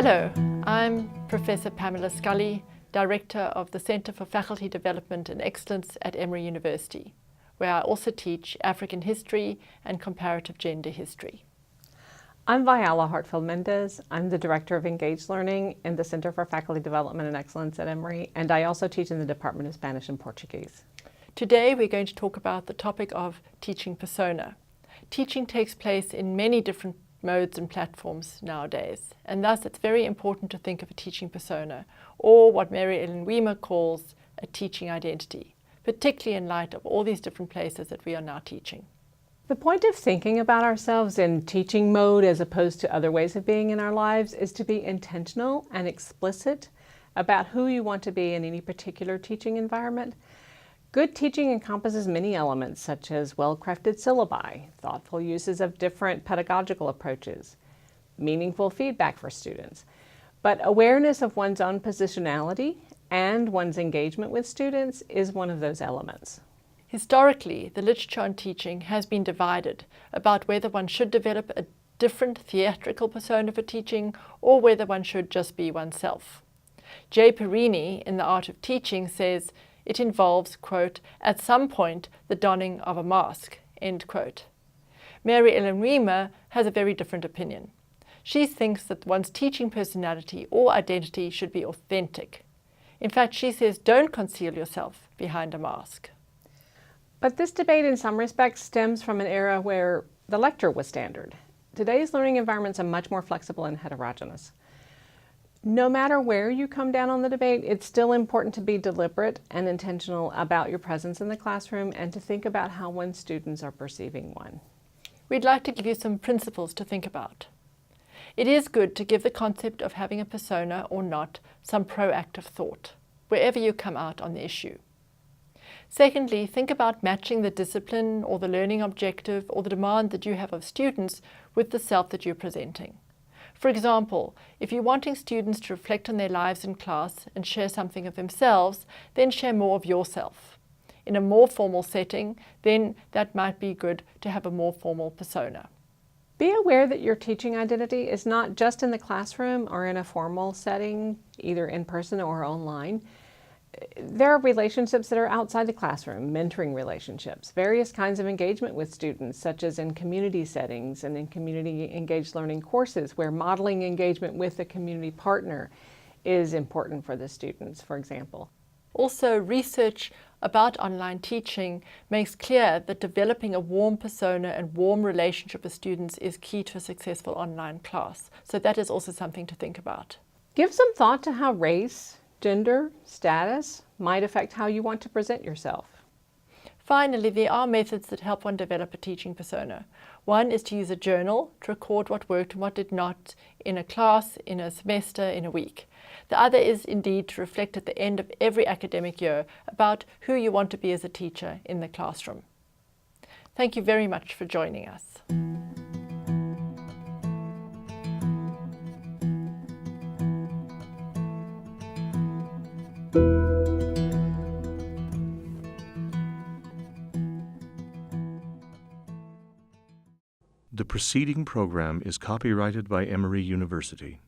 Hello, I'm Professor Pamela Scully, Director of the Center for Faculty Development and Excellence at Emory University, where I also teach African history and comparative gender history. I'm Vialla Hartfield-Mendez. I'm the Director of Engaged Learning in the Center for Faculty Development and Excellence at Emory, and I also teach in the Department of Spanish and Portuguese. Today we're going to talk about the topic of teaching persona. Teaching takes place in many different modes and platforms nowadays, and thus it's very important to think of a teaching persona, or what Mary Ellen Weimer calls a teaching identity, particularly in light of all these different places that we are now teaching. The point of thinking about ourselves in teaching mode as opposed to other ways of being in our lives is to be intentional and explicit about who you want to be in any particular teaching environment. Good teaching encompasses many elements such as well-crafted syllabi, thoughtful uses of different pedagogical approaches, meaningful feedback for students. But awareness of one's own positionality and one's engagement with students is one of those elements. Historically, the literature on teaching has been divided about whether one should develop a different theatrical persona for teaching or whether one should just be oneself. J. Perini, in The Art of Teaching, says it involves, quote, at some point the donning of a mask, end quote. Mary Ellen Weimer has a very different opinion. She thinks that one's teaching personality or identity should be authentic. In fact, she says don't conceal yourself behind a mask. But this debate in some respects stems from an era where the lecture was standard. Today's learning environments are much more flexible and heterogeneous. No matter where you come down on the debate, it's still important to be deliberate and intentional about your presence in the classroom and to think about how one's students are perceiving one. We'd like to give you some principles to think about. It is good to give the concept of having a persona or not some proactive thought, wherever you come out on the issue. Secondly, think about matching the discipline or the learning objective or the demand that you have of students with the self that you're presenting. For example, if you're wanting students to reflect on their lives in class and share something of themselves, then share more of yourself. In a more formal setting, then that might be good to have a more formal persona. Be aware that your teaching identity is not just in the classroom or in a formal setting, either in person or online. There are relationships that are outside the classroom, mentoring relationships, various kinds of engagement with students, such as in community settings and in community engaged learning courses, where modeling engagement with a community partner is important for the students, for example. Also, research about online teaching makes clear that developing a warm persona and warm relationship with students is key to a successful online class. So that is also something to think about. Give some thought to how race, gender, status might affect how you want to present yourself. Finally, there are methods that help one develop a teaching persona. One is to use a journal to record what worked and what did not in a class, in a semester, in a week. The other is indeed to reflect at the end of every academic year about who you want to be as a teacher in the classroom. Thank you very much for joining us. The preceding program is copyrighted by Emory University.